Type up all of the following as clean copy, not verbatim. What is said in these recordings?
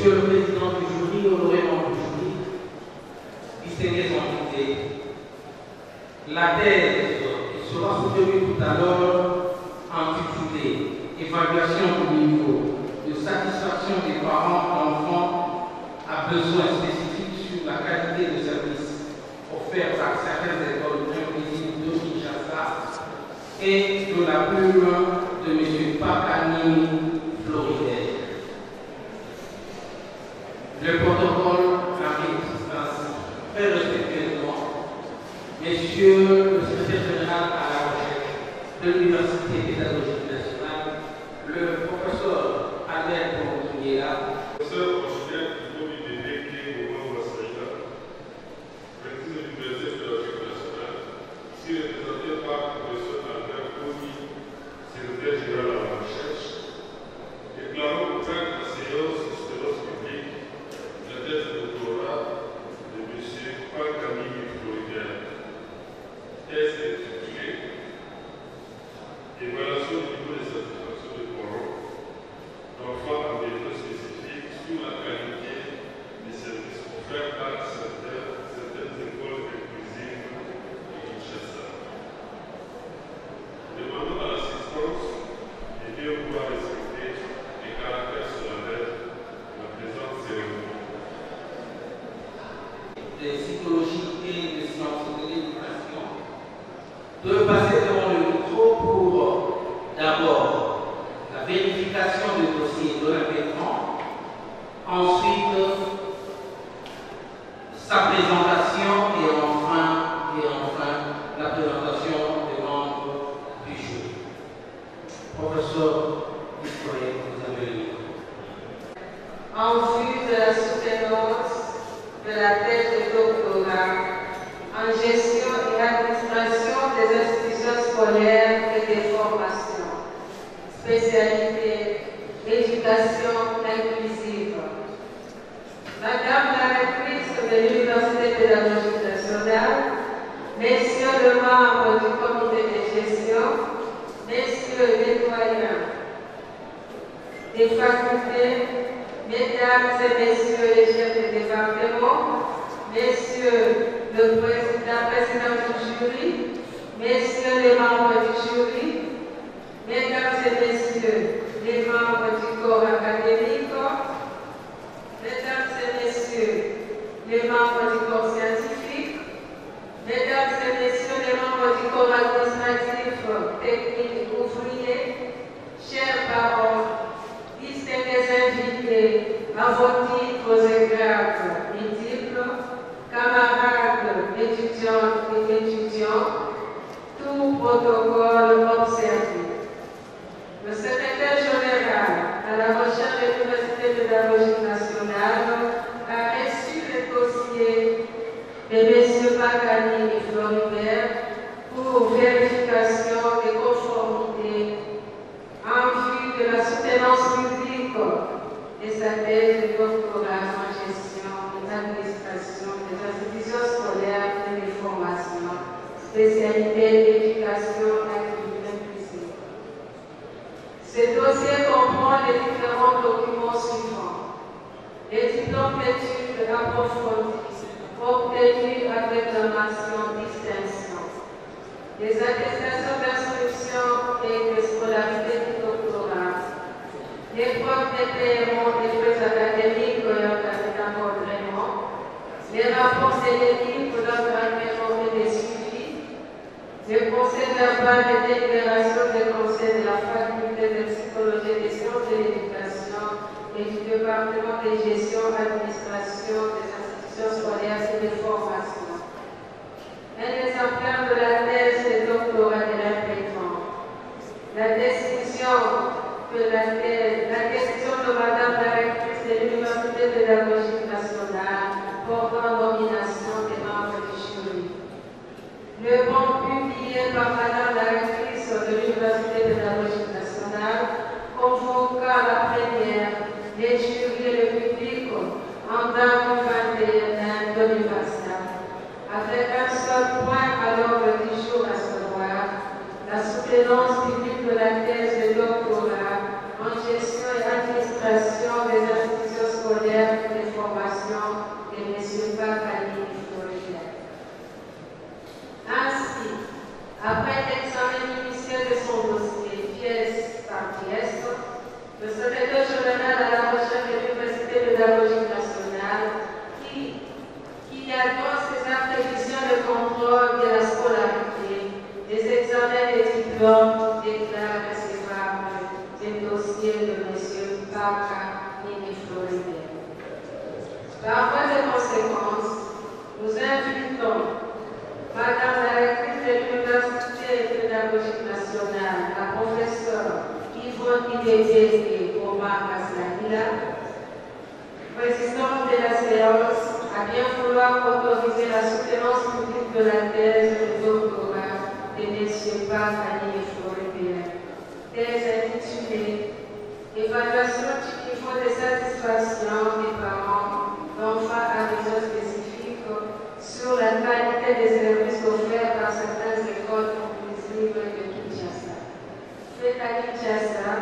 Monsieur le Président du jury, honoré membre du jury, distingués invités, la thèse qui sera soutenue tout à l'heure intitulée Évaluation du niveau de satisfaction des parents d'enfants à besoins spécifiques sur la qualité de service offert par certaines écoles inclusives de Kinshasa et de la plume de M. Pakani Floride. Le protocole invite ainsi très respectueusement Monsieur le secrétaire général à la recherche de l'Université pédagogique nationale, le professeur Albert Pontuela. Professeur enseignant du bébé qui est au moment Wassaïla, recteur de l'Université pédagogique nationale, ici représenté par le professeur Albert Pontuela, secrétaire général à la recherche, déclarons ouverte la séance de séance publique la thèse de doctorat de M. Pakani Floride. Thèse intitulée Évaluation du niveau de satisfaction des parents d'enfants à besoins spécifiques sur la qualité des services offerts par certaines écoles inclusives de Kinshasa. Demandons à l'assistance de bien vouloir respecter les caractères solennels de la présente cérémonie. De psychologie et de sciences de l'éducation, de passer devant le micro pour d'abord la vérification du dossier de l'impétrant, ensuite sa présentation et enfin la présentation des membres du jury. Professeur historien, vous avez le micro. En vue de la soutenance de la thèse de doctorat en gestion et administration des institutions scolaires et des formations, spécialité éducation inclusive. Madame la rectrice de l'Université pédagogique nationale, messieurs les membres du comité de gestion, messieurs les doyens des facultés, mesdames et messieurs les chefs de département, messieurs le président du jury, messieurs les membres du jury, mesdames et messieurs les membres du corps académique, mesdames et messieurs les membres du corps scientifique, mesdames et messieurs les membres du corps administratif, technique, ouvrier, chers parents, distingués invités à vos titres et grades multiples, camarades étudiantes et étudiants, tout protocole observé. Le secrétaire général à la recherche de l'Université pédagogique nationale a reçu le dossier de M. Pakani et Floribert pour vérification des conformités en vue de la soutenance publique de sa thèse de doctorat en gestion et administration des institutions scolaires et des formations, spécialité d'éducation inclusive. Ce dossier comprend les différents documents suivants: les diplômes d'études approfondies obtenus avec la mention distinction, les attestations d'instruction et de scolarité du doctorat, les preuves de paiement des frais académiques et d'encadrement, les rapports et les livres d'encadrement et de suivi, le conseil verbal de délibération des conseils de la faculté de psychologie et des sciences de l'éducation et du département de gestion et administration des institutions scolaires et des formations. Un exemplaire de la thèse de doctorat de l'impétrant. La décision de Madame la rectrice de l'Université pédagogique nationale portant nomination des membres du jury. Le bon publié par Madame la rectrice de l'Université pédagogique nationale convoqua la première, les jurys et le public en date du 21/2024, avec un seul point à l'ordre du jour à savoir la soutenance publique de la thèse de doctorat en gestion Par voie de conséquence, nous invitons Madame la rectrice de l'Université pédagogique nationale, la professeure Yvonne Idébé et Omar Aslahila, présidente de la séance, à bien vouloir autoriser la soutenance publique de la thèse de doctorat de M. Bagani et Floribert. Thèse intitulée Évaluation du niveau de satisfaction des parents d'enfants à besoins spécifiques sur la qualité des services offerts par certaines écoles inclusives de Kinshasa. Fait à Kinshasa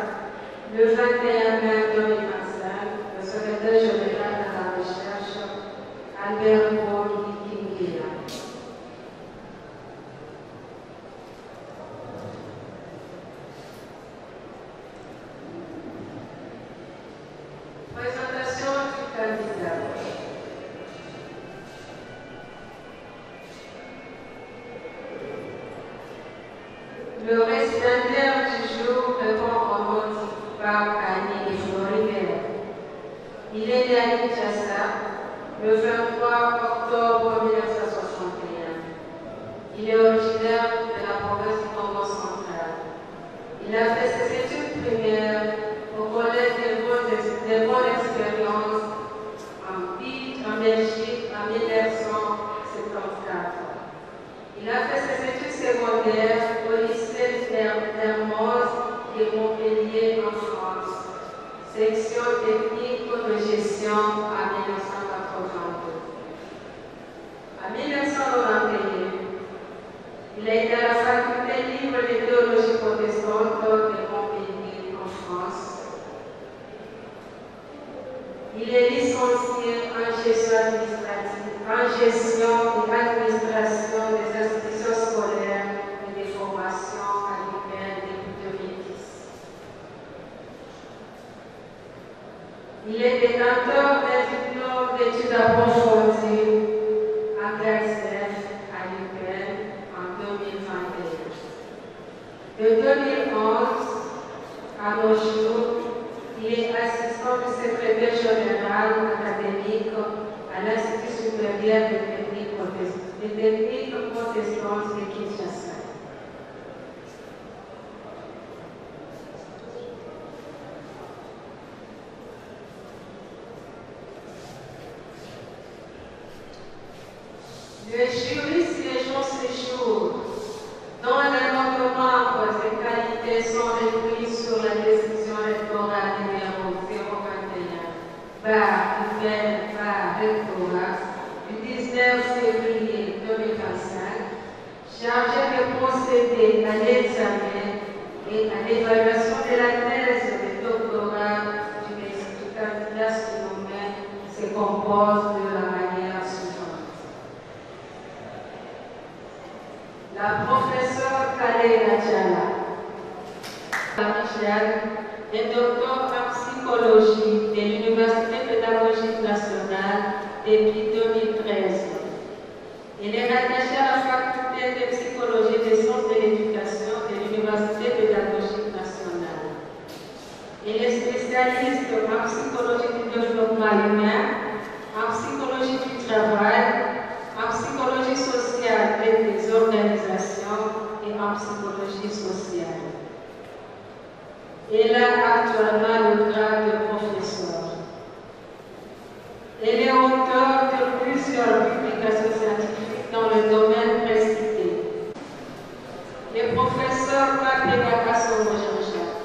le 21 mai 2025, le secrétaire général de la recherche, Albert Paul Kingela. Présentation du candidat. Le récipiendaire du jour répond au nom par Annie et Floribert. Il est né à Kinshasa le 23 octobre 1961. Il est originaire de la province du Congo central. Il a fait ses études primaires au collège des bonnes expériences en Belgique en 1974. Il a fait ses études secondaires au lycée d'Hermoz et Montpellier en France, section technique de gestion en 1982. En 1991, il a été à la faculté libre de théologie protestante de Montpellier en France. Il est licencié en gestion administrative, et administration des institutions scolaires et des formations à l'UPR depuis 2010. Il est détenteur d'un diplôme d'études approfondies en PSF à l'UPR en 2021. De 2011 à nos jours, il est assistant du secrétaire général académique à l'Institut supérieur de technique protestante de Kinshasa. Le jury siégeant ce jour, dont les membres et qualités sont reprises sur la décision rectorale numéro 021 par rectorat du 19 février 2025, chargé de procéder à l'examen et à l'évaluation de la thèse de doctorat du candidat surnommé se compose de la manière suivante. La professeure Kalena Diala est docteur en psychologie de l'Université pédagogique nationale depuis 2013. Elle est rattachée à la faculté de psychologie des sciences de l'éducation de l'Université pédagogique nationale. Elle est spécialiste en psychologie du développement humain, en psychologie du travail, en psychologie sociale et des organisations et en psychologie sociale. Elle a actuellement le grade de professeur. Elle est auteure de plusieurs publications scientifiques dans le domaine précité. Le professeur Kapega Kasongo Jean-Jacques.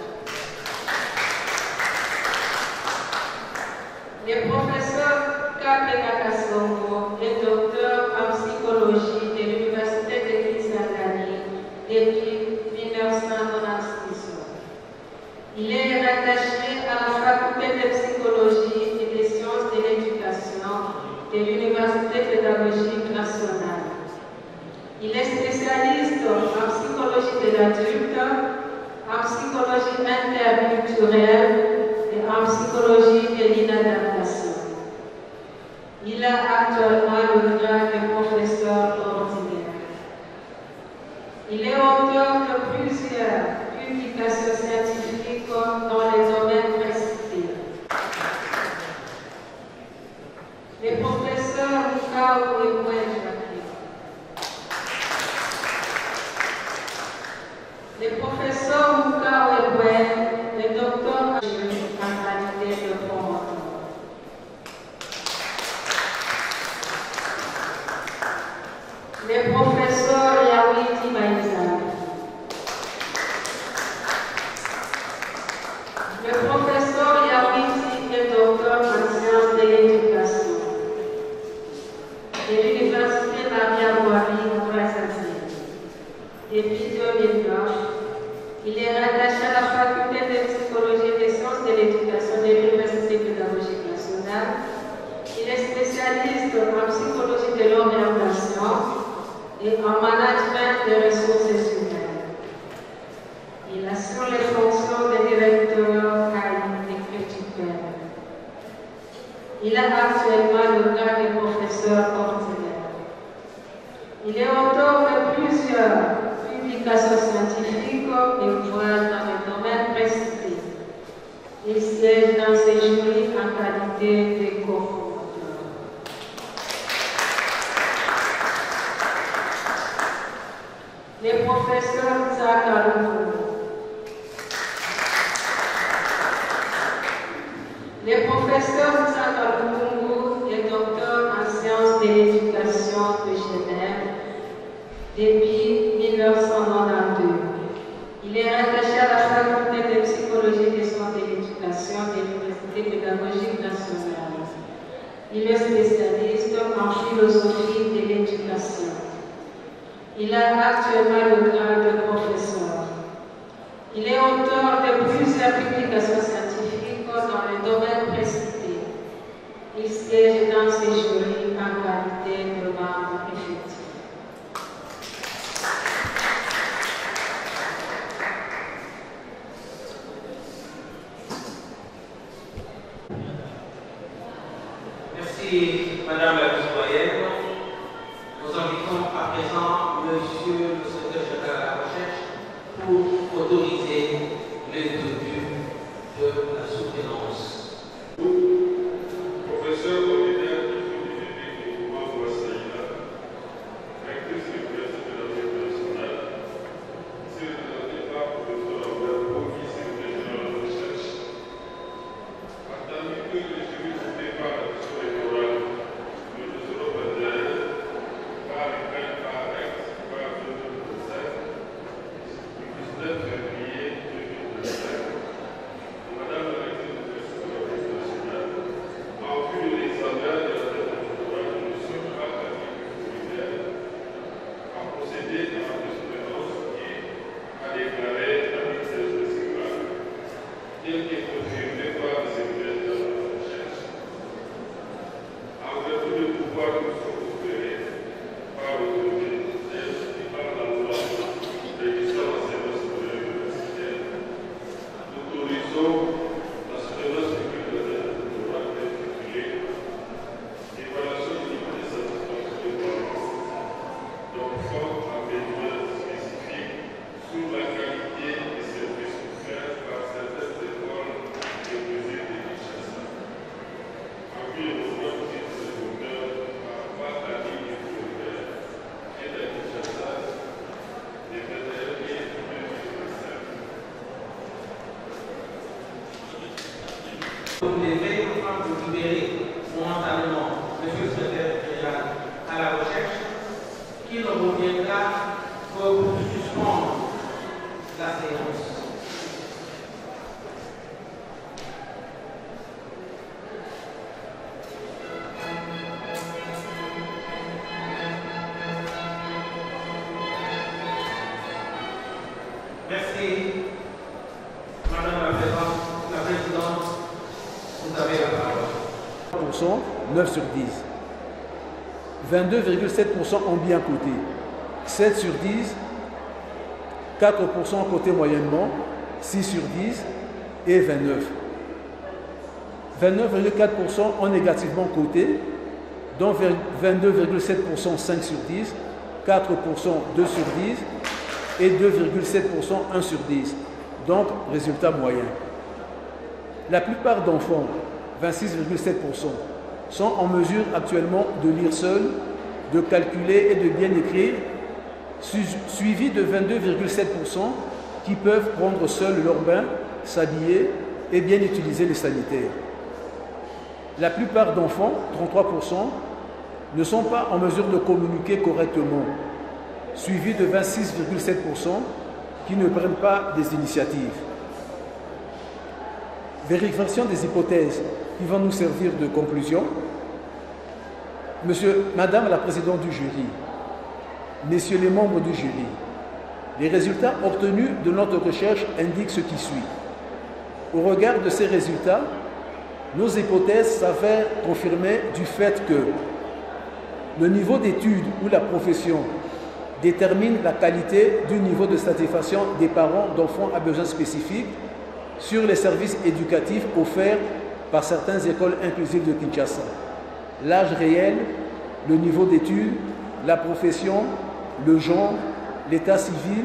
Le professeur Kapega Kasongo est docteur en psychologie de l'Université de Kisangani depuis 1996. Il est rattaché à la faculté de psychologie et des sciences de l'éducation de l'Université pédagogique nationale. Il est spécialiste en psychologie de l'adulte, en psychologie interculturelle et en psychologie de l'inadaptation. Il a actuellement le grade de professeur ordinaire. Il est auteur de plusieurs publications scientifiques dans les domaines précités. Les professeurs Mukao et Moué. Les professeurs Mukao et Moué, le docteur en qualité de promoteur. Les professeurs Yawiti Maïza. Le professeur Yawiti est docteur en sciences de l'éducation de l'Université Maria Boari, Brazzaville. Depuis 2009, il est rattaché à la faculté de psychologie et des sciences de l'éducation de l'Université pédagogique nationale. Il est spécialiste en psychologie de l'orientation et en management des ressources humaines. Il assure les fonctions de directeur d'écriture. Il a actuellement le grade de professeur ordinaire. Il est auteur de plusieurs publications scientifiques et ouvrages dans le domaine précité. Il siège dans ces jurys en qualité de cofondateur. Les professeurs Zakaroufou. Le professeur Zakaroufou est docteur en sciences de l'éducation de Genève depuis 1992. Il est rattaché à la faculté de psychologie et des sciences de l'éducation de l'Université pédagogique nationale. Il est spécialiste en philosophie de l'éducation. Il a actuellement le grade de professeur. Il est auteur de plusieurs publications scientifiques dans le domaine précité. Il siège dans ces jurys en qualité de membre effectif. Merci, Madame la Vice-Doyenne. Nous invitons à présent Monsieur le Secrétaire général à la Recherche pour autoriser le début de la soutenance. Professeur ordinaire du Fonds du mouvement Wassaïla, rectrice de l'Université pédagogique nationale, ici représenté par professeur Albert Bogi, secrétaire général de la Recherche, attendu que le jury voté par la question électorale de 2021 par le PAREX par 2025 du 19 février 2025, Madame la rectrice de l'Université pédagogique nationale, en vue de l'examen de la tête électorale de M. Marc-Henri a procédé à la jurisprudence et a déclaré la victime principale, telle qu'est confirmée par le secrétaire de la Recherche, en vertu du pouvoir qui nous sont conférés par l'autorité judiciaire et par la loi régissant l'enseignement supérieur universitaire. Nous autorisons la soutenance publique de la tête électorale intitulée Évaluation du niveau de satisfaction des parents d'enfants à besoins spécifiques sur la qualité des services offerts par certaines écoles et musées de Kinshasa. En vue de notre titre de secondaire par la ligne prioritaire et de Kinshasa des 21 mai 2025. Vous devez enfin vous libérer momentanément Monsieur le Secrétaire général à la Recherche, qui nous reviendra pour suspendre la séance. Merci, Madame la Présidente, vous avez la parole. 9 sur 10. 22,7% ont bien coté. 7 sur 10. 4% coté moyennement. 6 sur 10. Et 29. 29,4% ont négativement coté, dont 22,7% 5 sur 10, 4% 2 sur 10 et 2,7% 1 sur 10. Donc, résultat moyen. La plupart d'enfants, 26,7%, sont en mesure actuellement de lire seuls, de calculer et de bien écrire, suivi de 22,7% qui peuvent prendre seuls leur bain, s'habiller et bien utiliser les sanitaires. La plupart d'enfants, 33%, ne sont pas en mesure de communiquer correctement, suivi de 26,7% qui ne prennent pas des initiatives. Vérification des hypothèses qui vont nous servir de conclusion. Madame la présidente du jury, messieurs les membres du jury, les résultats obtenus de notre recherche indiquent ce qui suit. Au regard de ces résultats, nos hypothèses s'avèrent confirmées du fait que le niveau d'études ou la profession détermine la qualité du niveau de satisfaction des parents d'enfants à besoins spécifiques sur les services éducatifs offerts par certaines écoles inclusives de Kinshasa. L'âge réel, le niveau d'études, la profession, le genre, l'état civil,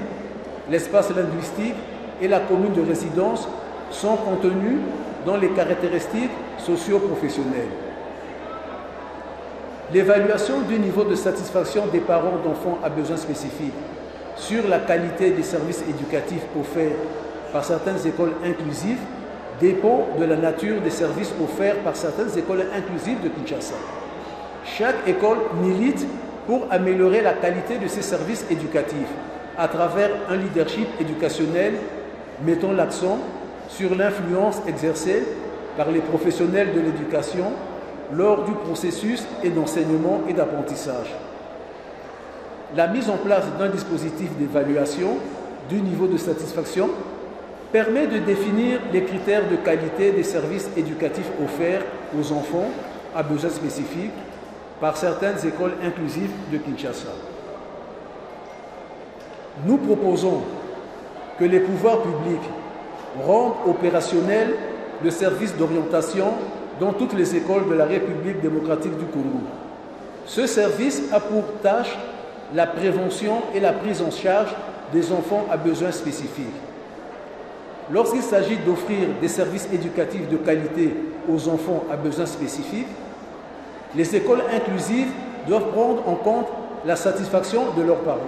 l'espace linguistique et la commune de résidence sont contenus dans les caractéristiques socio-professionnelles. L'évaluation du niveau de satisfaction des parents d'enfants à besoins spécifiques sur la qualité des services éducatifs offerts par certaines écoles inclusives dépend de la nature des services offerts par certaines écoles inclusives de Kinshasa. Chaque école milite pour améliorer la qualité de ses services éducatifs à travers un leadership éducationnel mettant l'accent sur l'influence exercée par les professionnels de l'éducation lors du processus d'enseignement et d'apprentissage. La mise en place d'un dispositif d'évaluation du niveau de satisfaction permet de définir les critères de qualité des services éducatifs offerts aux enfants à besoins spécifiques par certaines écoles inclusives de Kinshasa. Nous proposons que les pouvoirs publics rendent opérationnel le service d'orientation dans toutes les écoles de la République démocratique du Congo. Ce service a pour tâche la prévention et la prise en charge des enfants à besoins spécifiques. Lorsqu'il s'agit d'offrir des services éducatifs de qualité aux enfants à besoins spécifiques, les écoles inclusives doivent prendre en compte la satisfaction de leurs parents.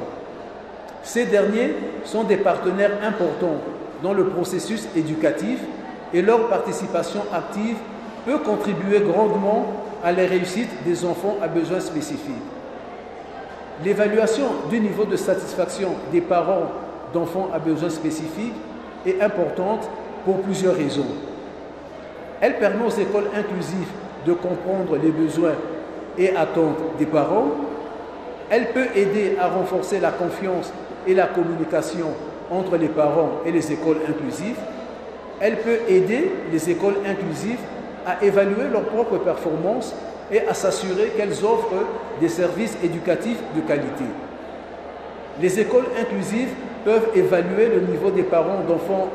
Ces derniers sont des partenaires importants dans le processus éducatif et leur participation active peut contribuer grandement à la réussite des enfants à besoins spécifiques. L'évaluation du niveau de satisfaction des parents d'enfants à besoins spécifiques est importante pour plusieurs raisons. Elle permet aux écoles inclusives de comprendre les besoins et attentes des parents. Elle peut aider à renforcer la confiance et la communication entre les parents et les écoles inclusives. Elle peut aider les écoles inclusives à évaluer leurs propres performances et à s'assurer qu'elles offrent des services éducatifs de qualité. Les écoles inclusives peuvent évaluer le niveau des parents d'enfants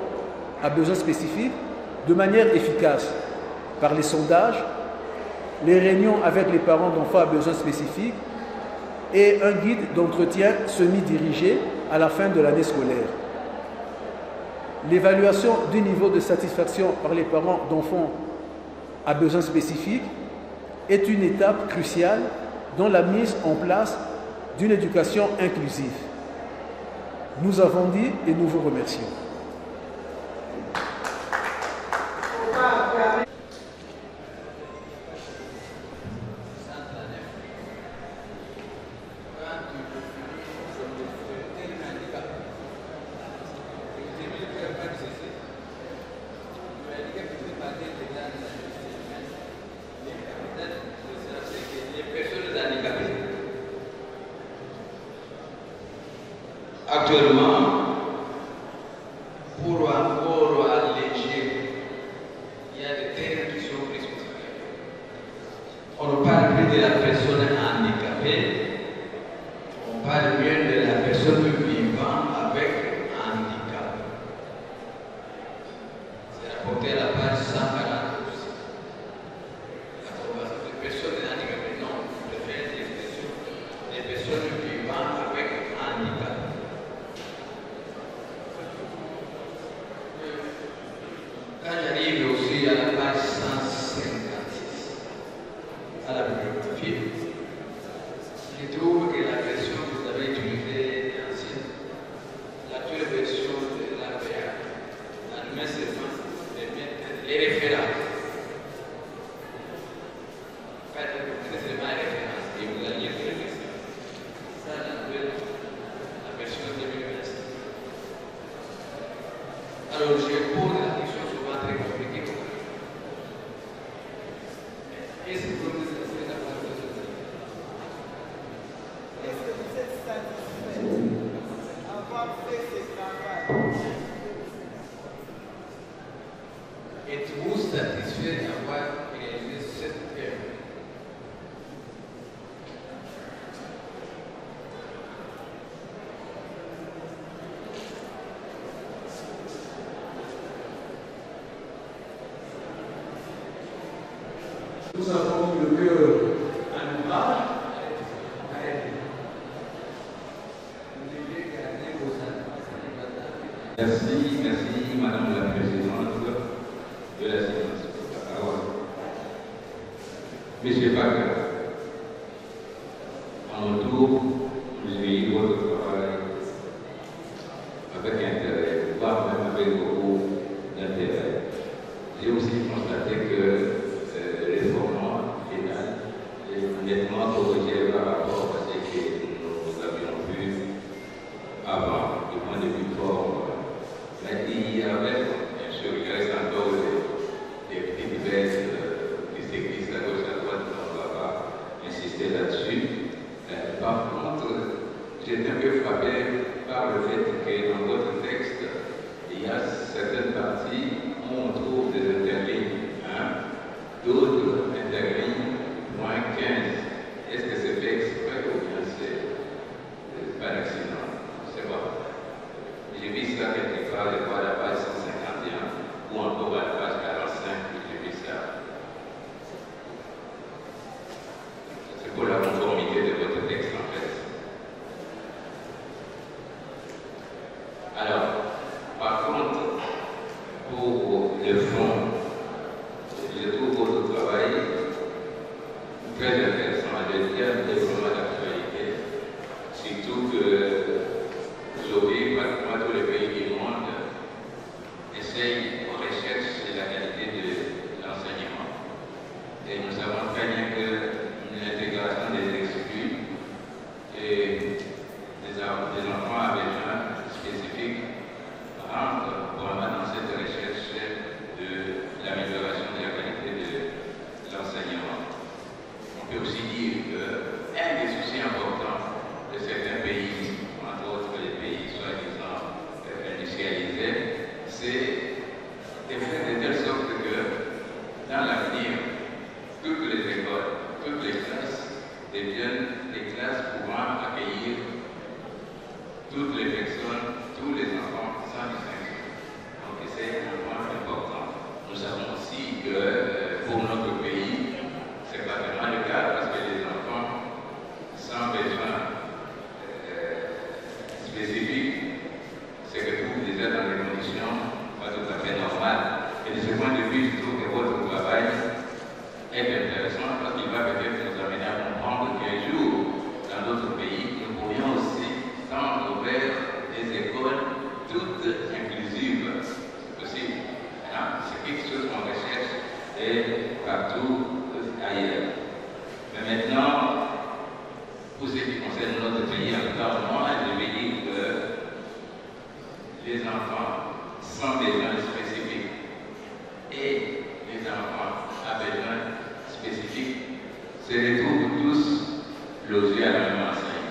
à besoins spécifiques de manière efficace par les sondages, les réunions avec les parents d'enfants à besoins spécifiques et un guide d'entretien semi-dirigé à la fin de l'année scolaire. L'évaluation du niveau de satisfaction par les parents d'enfants à besoins spécifiques est une étape cruciale dans la mise en place d'une éducation inclusive. Nous avons dit et nous vous remercions. Actuellement, pour encore alléger, il y a des termes qui sont prises. On ne parle plus de la personne handicapée, on parle bien de la personne vivant avec handicap. C'est rapporté à la page 142. La formation des personnes handicapées, non, je préfère l'expression des personnes vivant avec handicap. Quand j'arrive aussi à la page 156, à la bibliographie. Je trouve que la version que vous avez utilisée est ancienne. L'actuelle version de l'APA admet seulement de mettre les références. Pas seulement les références, et vous allez lire les références. Ça, la version de 2026. Alors, je pose la question souvent très compliquée. Est-ce que vous êtes satisfait avoir fait ce travail? Êtes-vous satisfait d'avoir réalisé cette œuvre? Nous avons eu le cœur à l'ouvrage. Merci Madame la Présidente de la séance. Monsieur Baker, à mon tour, j'ai lu votre travail avec intérêt, voire même avec beaucoup d'intérêt. J'ai aussi constaté que les formats finales est nettement corrigé par rapport à ce que nous avions vu avant, du point de vue forme. Mais il y avait, bien sûr, il reste encore des petites baisses qui s'existent à gauche à droite, on ne va pas insister là-dessus. Par contre, j'étais un peu frappé par le fait que dans votre texte, il y a certaines parties où on trouve des interlignes, d'autres interlignes, moins 15. Est-ce que c'est fait exprès ou bien c'est par accident? Je ne sais pas. J'ai vu ça quelque part, je crois, à la page 151 ou encore à la page 45, j'ai vu ça. C'est pour la conformité de votre texte en fait. Alors, par contre, pour le fond, je trouve votre travail très intéressant. Le thème est vraiment d'actualité, surtout que aujourd'hui, pratiquement tous les pays du monde essayent de rechercher la qualité de l'enseignement. Et nous savons très bien que l'intégration des exclus et des enfants à besoins spécifiques rentre vraiment dans cette recherche de l'amélioration de la qualité de l'enseignement. On peut aussi dire qu'un des soucis importants de certains pays, entre autres les pays soi-disant industrialisés, c'est de faire de telle sorte que dans l'avenir, toutes les écoles, toutes les classes deviennent des classes pouvant accueillir toutes les personnes, tous les enfants sans distinction. Donc c'est un point important. Nous savons aussi que pour notre pays, ce n'est pas vraiment le cas parce que les enfants sans besoin spécifiques se retrouvent déjà dans des conditions pas tout à fait normales. Et de ce point de vue, je trouve que votre travail est intéressant parce qu'il va peut-être nous amener à comprendre qu'un jour, dans d'autres pays, nous pourrions aussi tendre vers des écoles toutes inclusives. C'est possible. C'est quelque chose qu'on recherche et partout ailleurs. Mais maintenant, pour ce qui concerne notre pays, en tout cas, moi, je vais dire que les enfants sans besoins spécifiques et les enfants à besoins spécifiques se retrouvent tous logés à la même enseigne.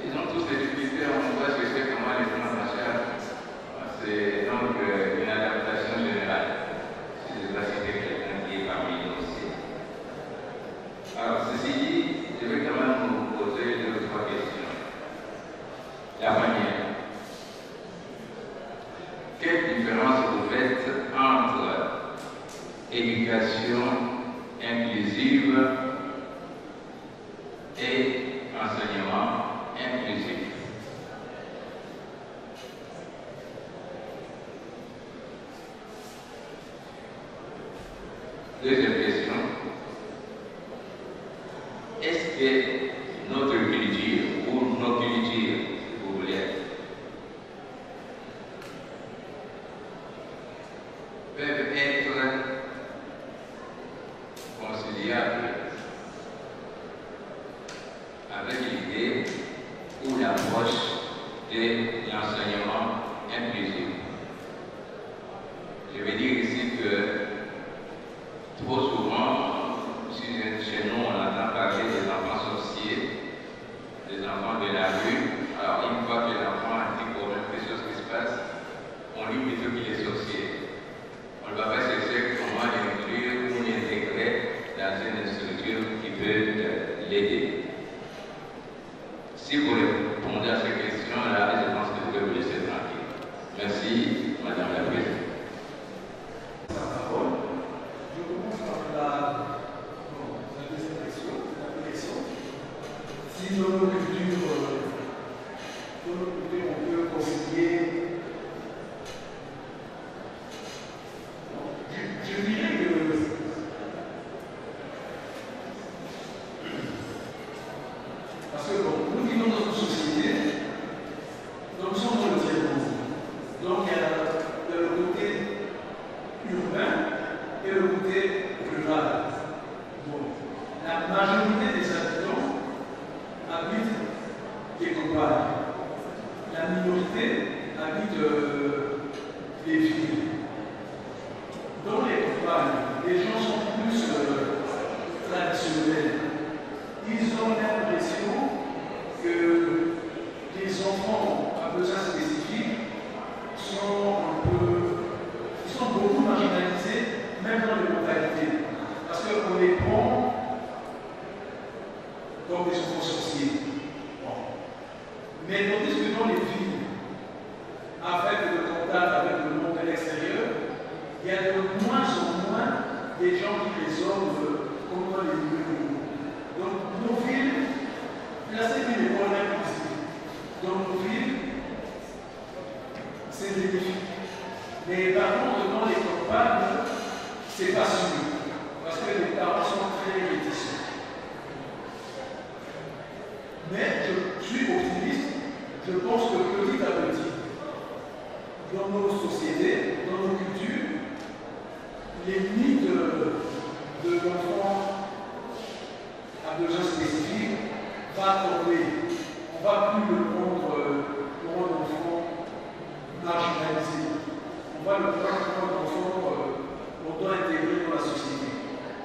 Ils ont tous des difficultés, on va chercher comment les prendre en charge. C'est donc une adaptation générale. Je ne sais pas si c'est quelqu'un qui est parmi nous aussi. Alors, ceci dit, je vais quand même vous poser 2 ou 3 questions. La première, quelle différence vous faites entre éducation inclusive et enseignement inclusif? Deuxième question, l'approche de l'enseignement inclusif. Je veux dire ici que trop souvent, chez nous, on entend parler des enfants sorciers, des enfants de la rue. Alors, une fois que l'enfant dit pour quelque chose qui se passe, on lui plutôt qu'il est sorcier. On ne va pas chercher comment l'inclure ou l'intégrer dans une structure qui peut l'aider. Si vous répondez à ces questions-là, je pense que vous pouvez vous laisser tranquille. Merci, Madame la Présidente. Je commence par la deuxième question. Si dans nos cultures, on peut concilier. Je dirais que parce que bon, nous vivons dans une société, donc nous sommes dans le tiers-monde. Donc il y a le côté urbain et le côté rural. Bon, la majorité des habitants habitent les campagnes. La minorité habite les villes. Dans les campagnes, les gens sont plus traditionnels. Ils ont l'impression que les enfants à besoins spécifiques ils sont beaucoup marginalisés, même dans les localités. Parce qu'on les prend comme des enfants sorciers. Mais tandis que dans les villes, avec le contact avec le monde de l'extérieur, il y a de moins en moins des gens qui résolvent comment les milieux locaux. Donc nos villes, là c'est une école inclusive. Dans nos villes, c'est bénéfique. Mais par contre, dans les campagnes, c'est pas sûr. Parce que les parents sont très réticents. Mais je suis optimiste. Je pense que petit à petit, dans nos sociétés, dans nos cultures, les mythes de l'enfant à besoins spécifiques va tomber. On ne va plus le prendre pour un enfant marginalisé. On va le prendre pour un enfant qu'on doit intégrer dans la société.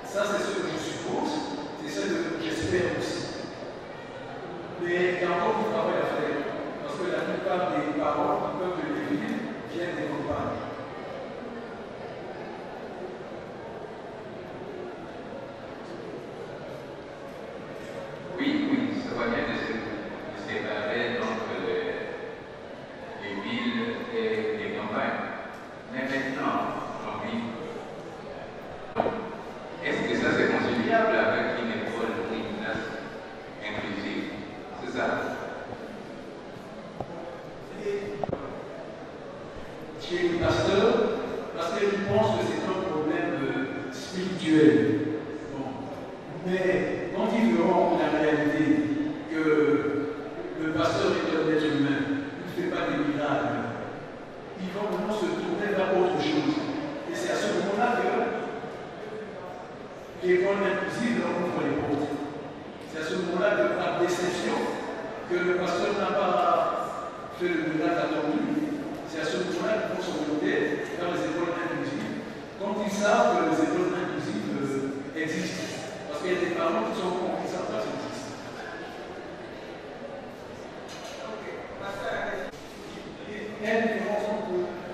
Ça, c'est ce que je suppose, c'est ce que j'espère aussi. Mais il y a encore du travail à faire, parce que la plupart des parents qui peuvent les villes viennent des campagnes. Oui, ça va bien de séparer donc les villes et les campagnes. Mais maintenant, on vit. Est-ce que ça c'est conciliable avec une école ou une classe inclusive? C'est ça? Chez le pasteur, parce qu'il pense que c'est un problème spirituel. Bon. Mais quand ils verront la réalité que le pasteur est un être humain, il ne fait pas des miracles, ils vont vraiment se tourner vers autre chose. Et c'est à ce moment-là que l'école inclusive leur ouvre les portes. C'est à ce moment-là que, par déception, que le pasteur n'a pas fait le miracle attendu. C'est à ce moment-là qu'ils vont s'orienter vers les écoles inclusives, quand ils savent que les écoles inclusives existent. Parce qu'il y a des parents qui sont contre, qui savent pas qu'elles existent. Il y a une différence entre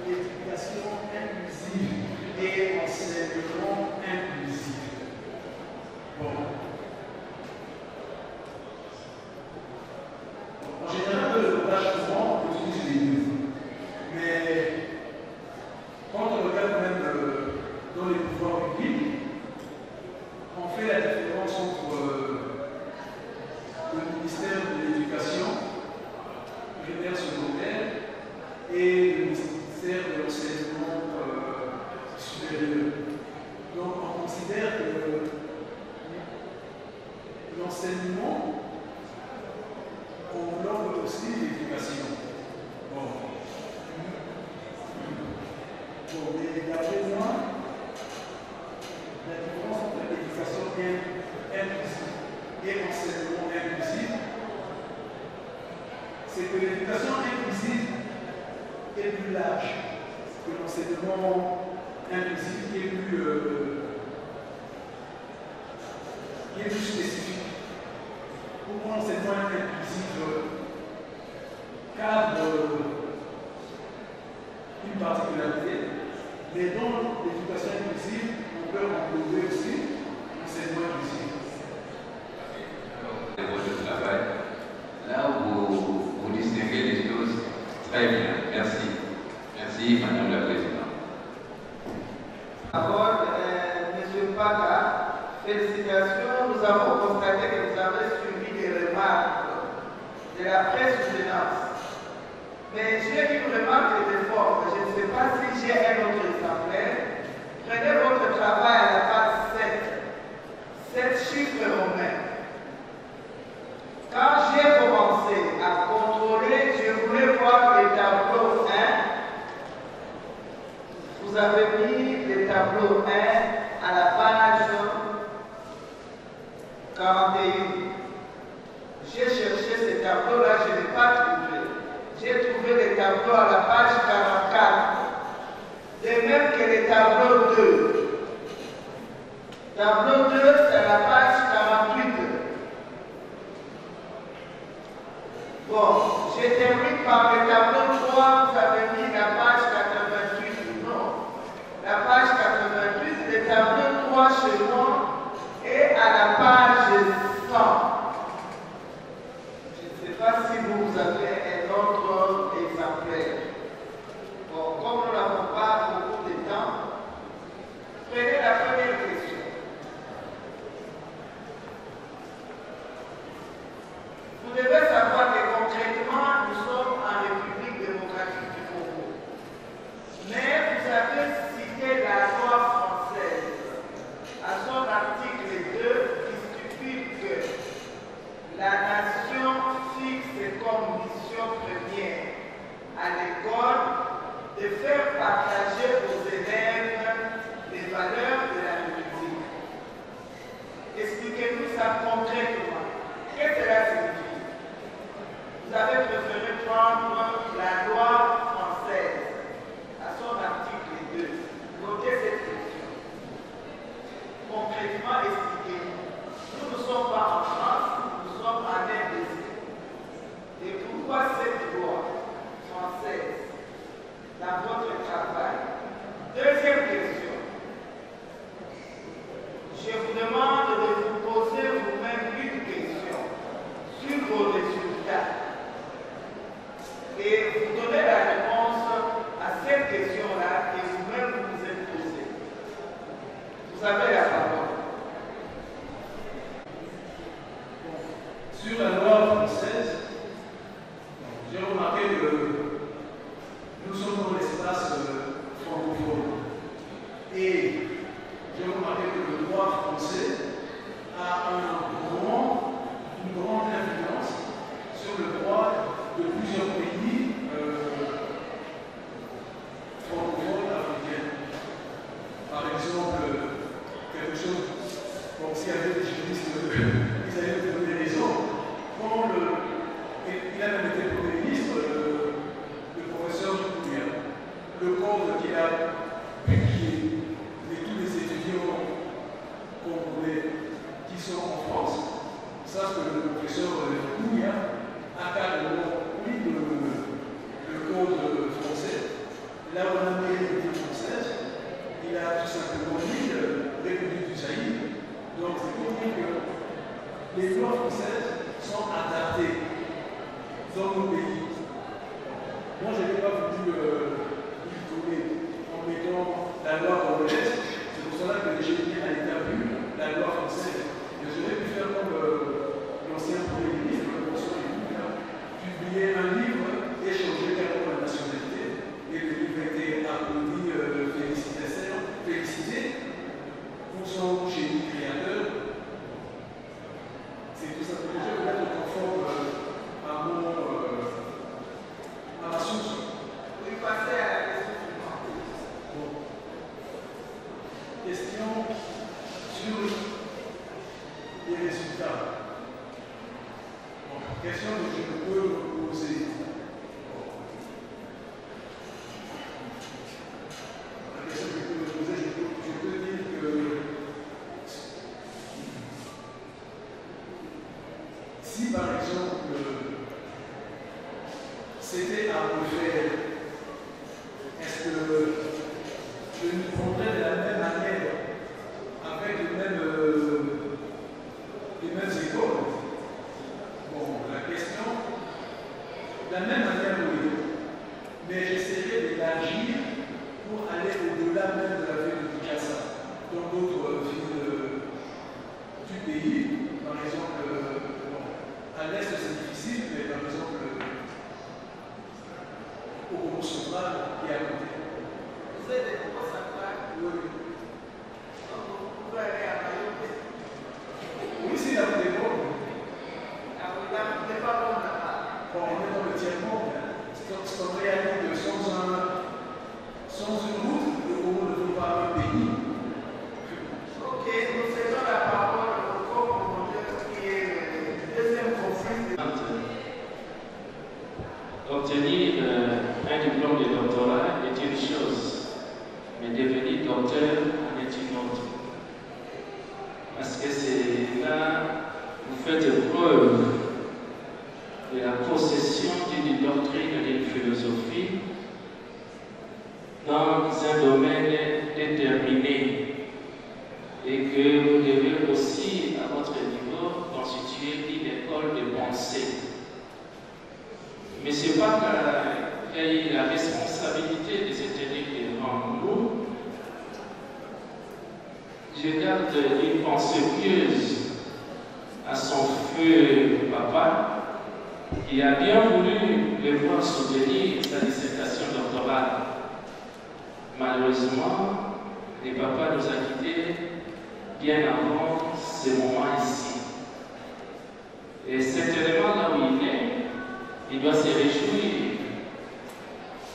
l'éducation inclusive et enseignement inclusif. Bon. En général, le langage courant utilise les deux. Mais quand on regarde même dans les pouvoirs publics, on fait la différence entre le ministère de l'Éducation primaire secondaire et le ministère de l'Enseignement supérieur. Donc on considère que l'enseignement englobe aussi l'éducation. Bon, mais d'après moi, la différence entre l'éducation inclusive et enseignement inclusif, c'est que l'éducation inclusive est plus large que l'enseignement inclusif qui est plus spécifique. Pour moi, l'enseignement inclusif cadre une particularité, mais dans l'éducation inclusive, on peut englober aussi l'enseignement inclusif. Votre travail, là où vous distinguez les choses très bien. Merci. Merci, Madame la Présidente. D'abord, M. Paka, félicitations. Nous avons constaté que vous avez suivi des remarques de la presse jeunesse. Mais j'ai une remarque de force. Je ne sais pas si j'ai un autre exemplaire. Prenez votre travail à la page 7. 7 chiffres romains. Quand j'ai commencé à contrôler, je voulais voir les tableaux 1. Vous avez mis le tableau 1 à la page 41. J'ai cherché ce tableau-là, je ne l'ai pas trouvé. J'ai trouvé le tableau à la page 44. De même que le tableau 2. Tableau 2, c'est à la page 48. Bon, je termine par le tableau 3, vous avez mis la page 88, non. La page 88, le tableau 3 chez moi est à la page 100. Je ne sais pas si vous avez un autre exemplaire. Bon, comme nous n'avons pas beaucoup de temps, prenez la première question. Vous devez savoir que concrètement, nous sommes en République démocratique du Congo. Mais vous avez cité la loi française à son article 2 qui stipule que la nation fixe comme mission première à l'école de faire partager aux élèves les valeurs de la République. Expliquez-nous ça concrètement. Qu'est-ce que cela signifie? Vous avez préféré prendre la loi française à son article 2. Notez cette question. Concrètement, expliquez-nous. Nous ne sommes pas en France, nous sommes en RDC. Et pourquoi cette loi française dans votre travail? Deuxième question. Je vous demande de vous poser vous-même une question sur vos résultats. Et vous donnez la réponse à cette question-là que vous-même vous êtes posée. Vous avez la parole. Sur la loi française, j'ai remarqué que nous sommes dans l'espace francophone. Et j'ai remarqué que le droit français a une grande influence sur le droit de plusieurs pays francophones africains. Par exemple, quelque chose, bon, s'il y avait des juristes, ils allaient vous donner raison. Quand il a même été Premier ministre, le professeur Dupouya, le code qu'il a publié de tous les étudiants congolais qui sont en France, sache que le professeur Dupouya a carrément pris le code français. Là où on a mis la République française, il a tout simplement mis la République du Zaïre. Donc c'est pour dire que les lois françaises sont adaptées dans nos pays. Moi, je n'ai pas voulu coller en mettant la loi congolaise. C'est pour cela que j'ai mis à l'état vu la loi française. Mais j'aurais pu faire comme l'ancien Premier ministre, le professeur Dupouya, publier un livre et changer carrément la nationalité. Et le livre a été applaudi, félicité pour son génie créateur. C'est tout simplement, je voulais être conforme à ma source. Oui, passez à la question suivante. Bon. Question sur les résultats. Bon, question que je peux poser. La question que je peux me poser, je peux dire que si par exemple c'était à refaire, est-ce que je nous prendrais de la même manière, avec les mêmes écoles? Bon, la question, de la même manière, oui, mais j'essaierai d'élargir pour aller au-delà même de la ville de Kinshasa, dans d'autres villes du pays. Par exemple, bon, à l'est c'est difficile, mais par exemple, au Congo central et à côté. Vous êtes des Congo central? Oui. Donc, vous pouvez aller à Mayotte. Oui, c'est la route des Congo. Ah oui, là, vous n'êtes pas bon là-bas. Bon, on est dans le tiers-monde. C'est en réalité sans une route, le Congo ne peut pas un pays. Ok, nous cédons la parole au co-commandeur qui est le deuxième conflit. Obtenir un diplôme de doctorat est une chose, mais devenir docteur en est une autre. Parce que c'est là vous faites preuve de la possession d'une doctrine et d'une philosophie dans un domaine déterminé et que vous devez aussi, à votre niveau, constituer une école de pensée. Mais ce n'est pas qu'il y ait la responsabilité de se tenir devant nous. Je garde une pensée pieuse à son feu papa, qui a bien voulu le voir soutenir sa dissertation doctorale. Malheureusement, le papa nous a quittés bien avant ce moment ici. Et certainement là où il est, il doit se réjouir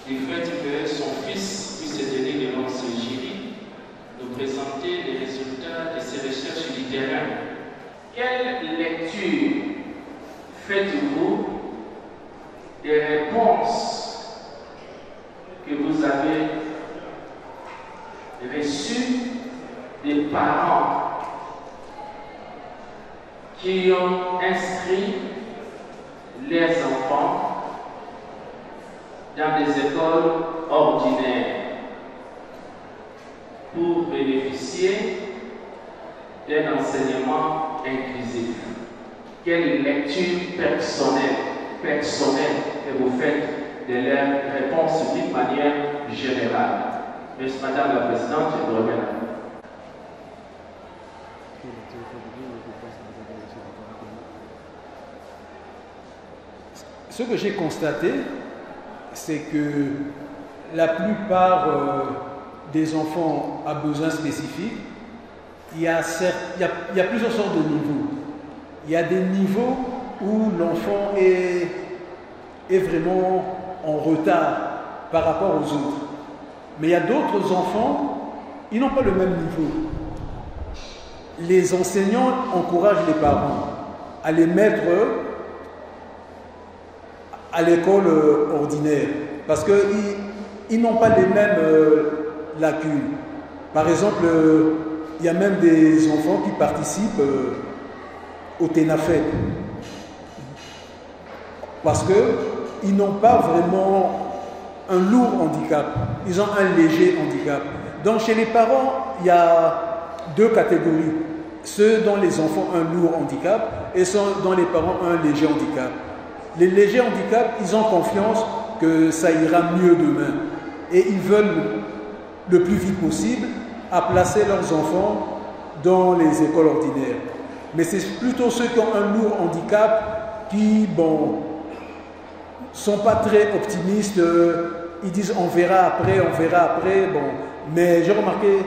du fait que son fils puisse se tenir devant ce jury, nous présenter les résultats de ses recherches du terrain. Quelle lecture faites-vous des réponses que vous avez reçues des parents qui ont inscrit les enfants dans des écoles ordinaires pour bénéficier d'un enseignement inclusif? Quelle lecture personnelle que vous faites de leurs réponses d'une manière générale? Mais Madame la Présidente, je vous reviens à vous. Ce que j'ai constaté, c'est que la plupart des enfants à besoins spécifiques, il y a plusieurs sortes de niveaux. Il y a des niveaux où l'enfant est vraiment en retard par rapport aux autres. Mais il y a d'autres enfants, ils n'ont pas le même niveau. Les enseignants encouragent les parents à les mettre à l'école ordinaire parce qu'ils n'ont pas les mêmes lacunes. Par exemple, il y a même des enfants qui participent au TENAFED parce qu'ils n'ont pas vraiment un lourd handicap, ils ont un léger handicap. Donc chez les parents, il y a deux catégories. Ceux dont les enfants ont un lourd handicap et ceux dont les parents ont un léger handicap. Les légers handicaps, ils ont confiance que ça ira mieux demain. Et ils veulent le plus vite possible à placer leurs enfants dans les écoles ordinaires. Mais c'est plutôt ceux qui ont un lourd handicap qui, bon, sont pas très optimistes. Ils disent on verra après. Bon. Mais j'ai remarqué,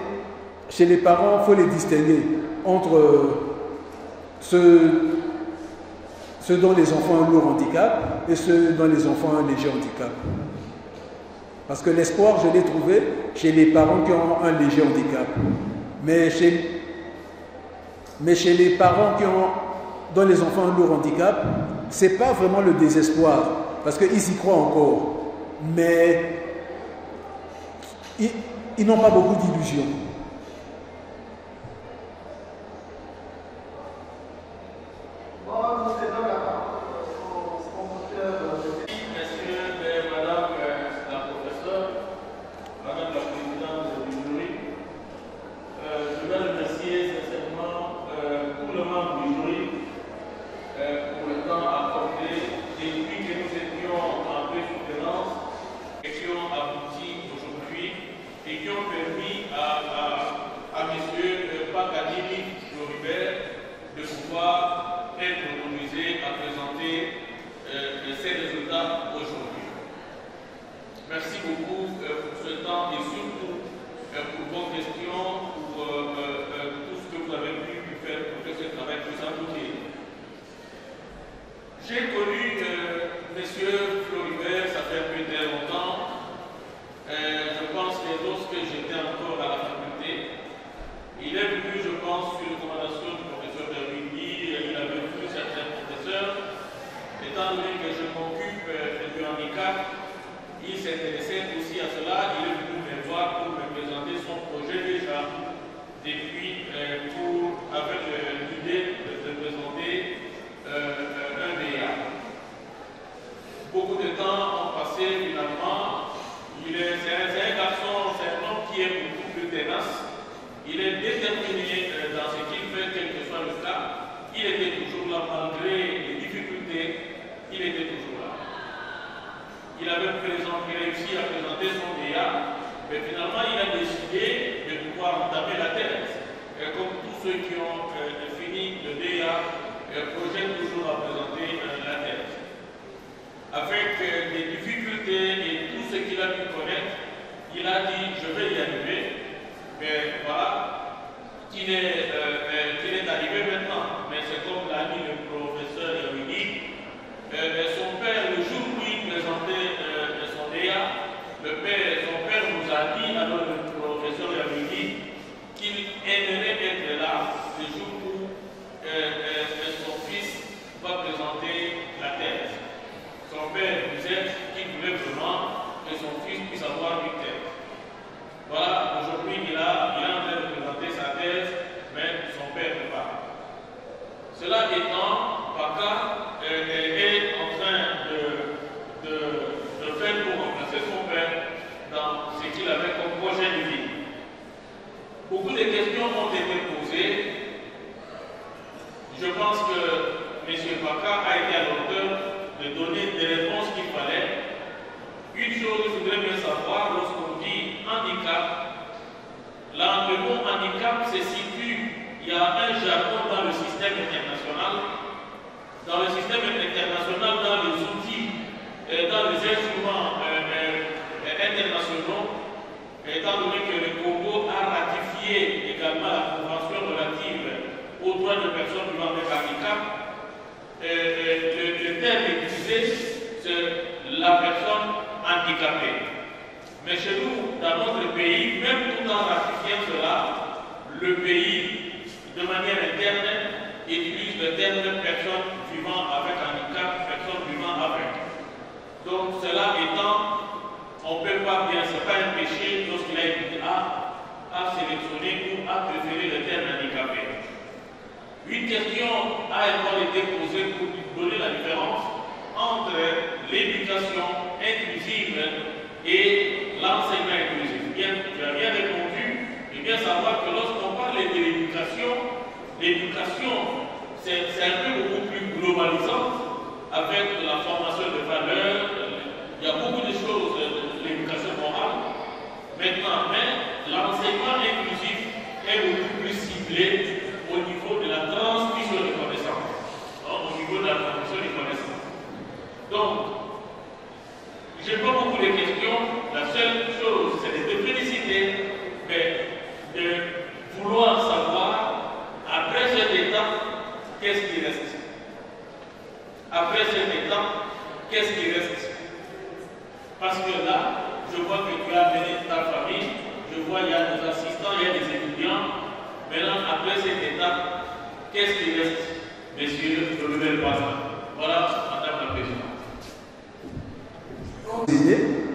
chez les parents, il faut les distinguer entre ceux dont les enfants ont un lourd handicap et ceux dont les enfants ont un léger handicap. Parce que l'espoir, je l'ai trouvé chez les parents qui ont un léger handicap. Mais chez les parents dont les enfants ont un lourd handicap, ce n'est pas vraiment le désespoir. parce qu'ils y croient encore. Mais ils n'ont pas beaucoup d'illusions.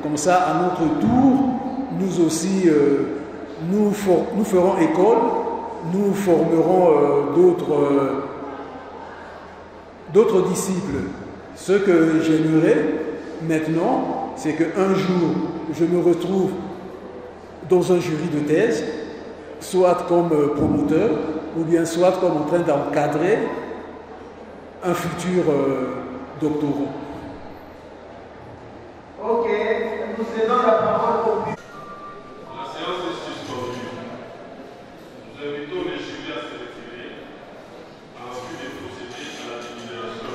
Comme ça, à notre tour, nous aussi, nous ferons école, nous formerons d'autres disciples. Ce que j'aimerais maintenant, c'est qu'un jour, je me retrouve dans un jury de thèse, soit comme promoteur, ou bien soit comme en train d'encadrer un futur doctorant. Ok, nous cédons la parole au public. La séance est suspendue. Nous invitons les jurys à se retirer en vue de procéder à la délibération.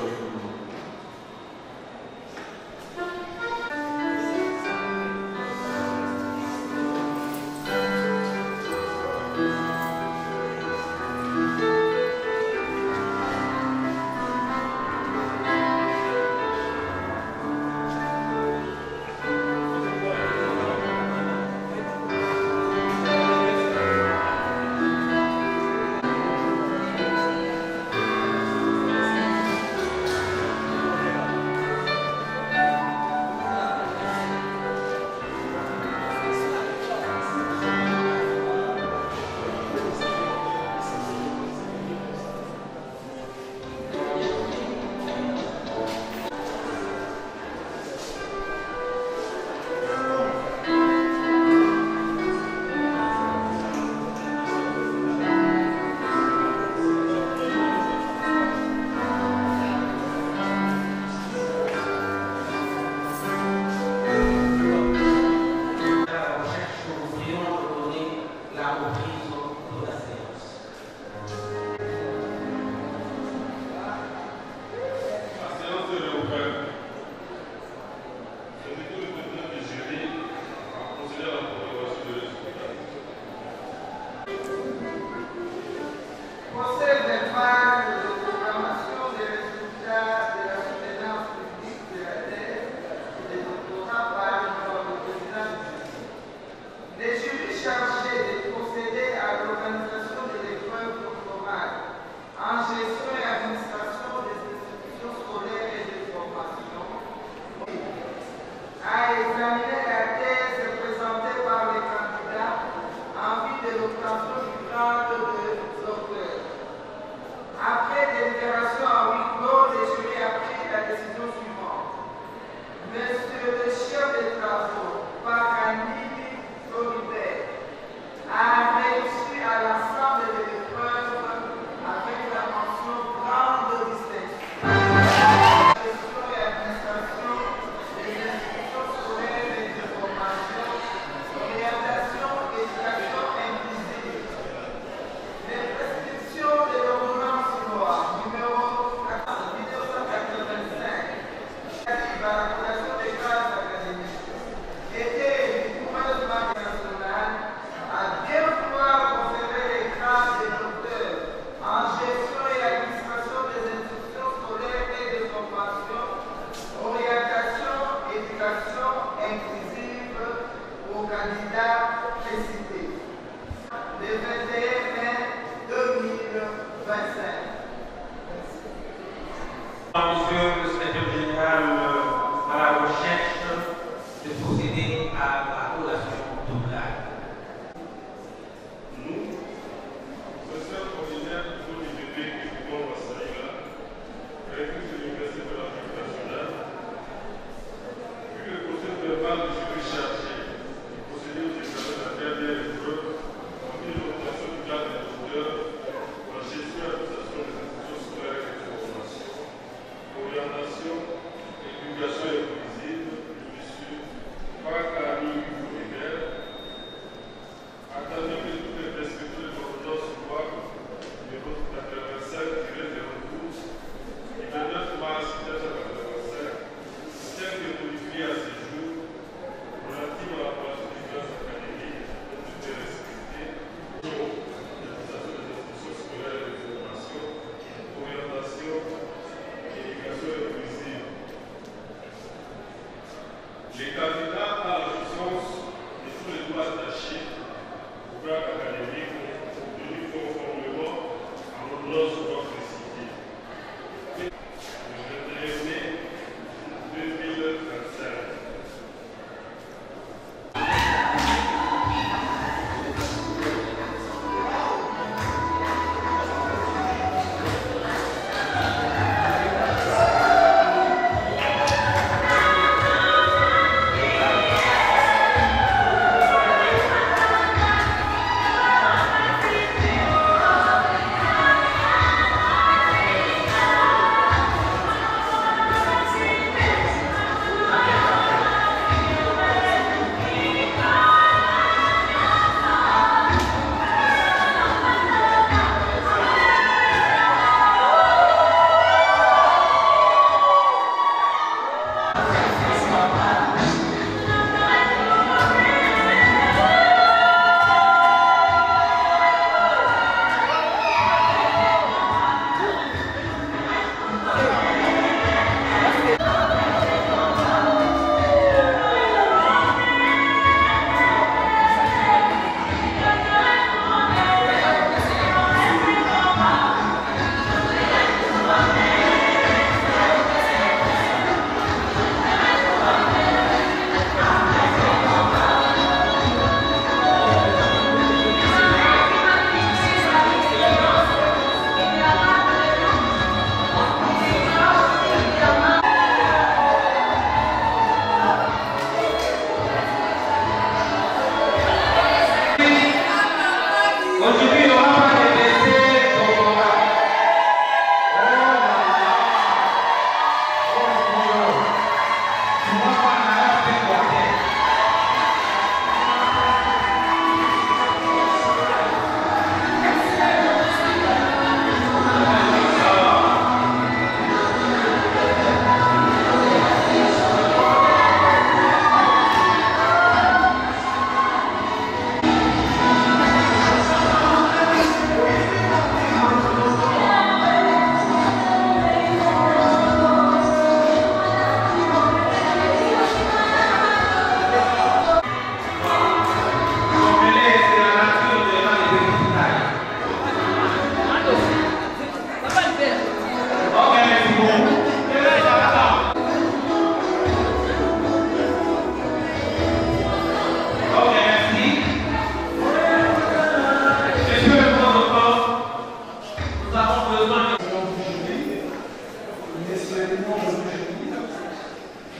événement d'aujourd'hui,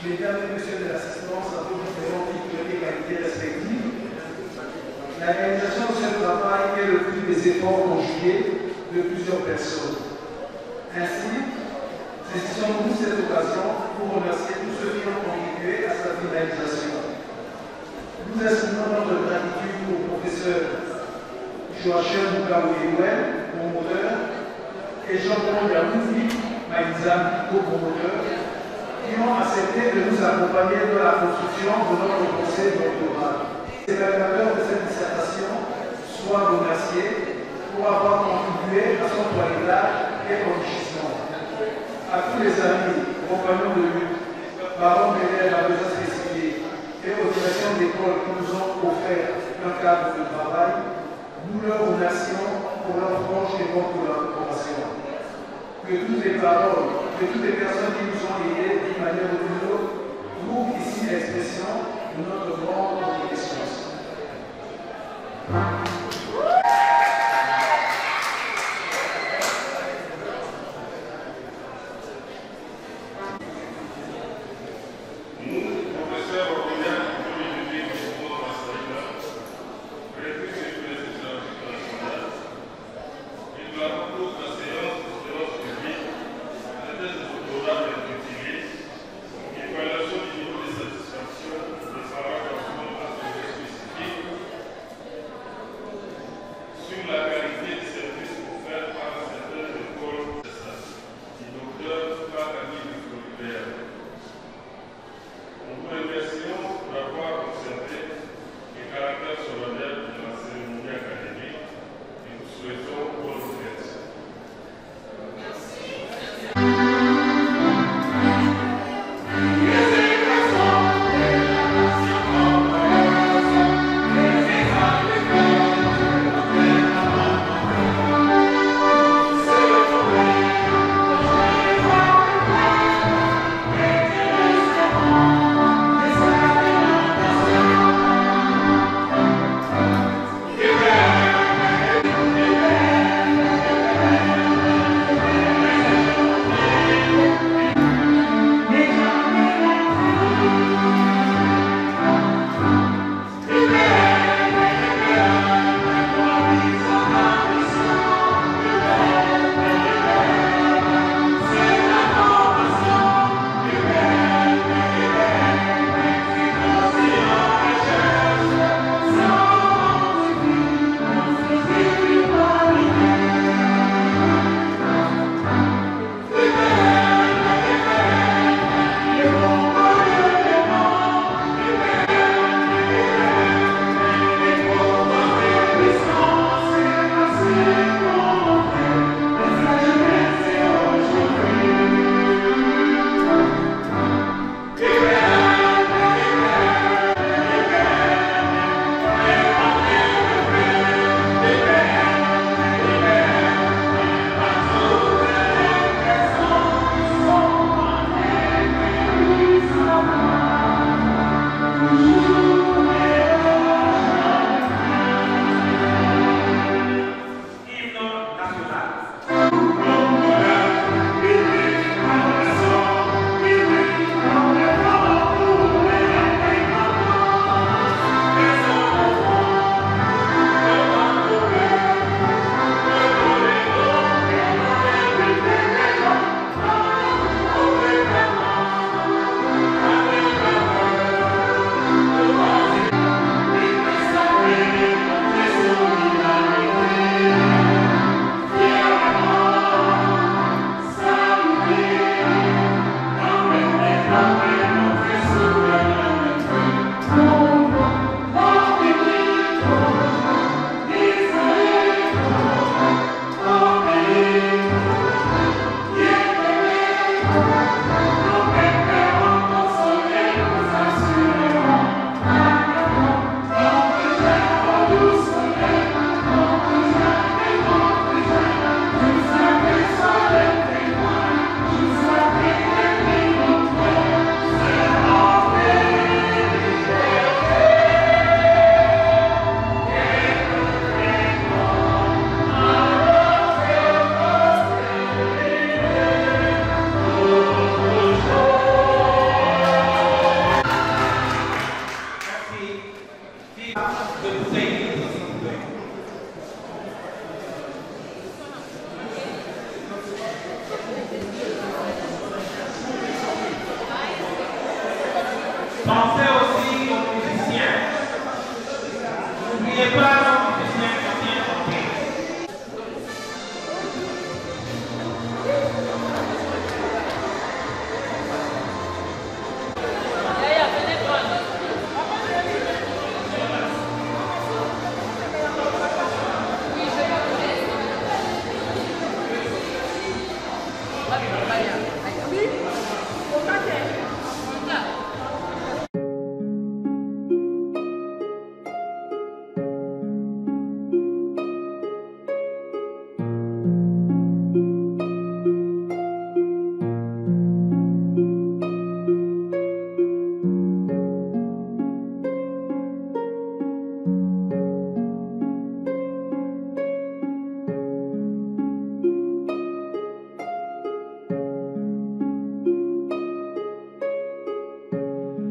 mesdames et messieurs de l'assistance à vos différents titres et qualités respectives, la réalisation de ce travail est le fruit des efforts conjugués de plusieurs personnes. Ainsi, saisissons-nous cette occasion pour remercier tous ceux qui ont contribué à sa finalisation. Nous exprimons notre gratitude au professeur Joachim Moukaouéouel, promoteur, et Jean-Paul Yamoufi Maïzam, co-promoteur, qui ont accepté de nous accompagner dans la construction de notre conseil doctoral. Les évaluateurs de cette dissertation soient remerciés pour avoir contribué à son toilettage et enrichissement. À tous les amis, compagnons de lutte, parents d'élèves à besoins spécifiques et aux directions d'école qui nous ont offert un cadre de travail, nous leur remercions pour leur franche et bonne collaboration. Que toutes les paroles, que toutes les personnes qui nous ont aidés d'une manière ou d'une autre, trouvent ici l'expression de notre grande reconnaissance. Merci.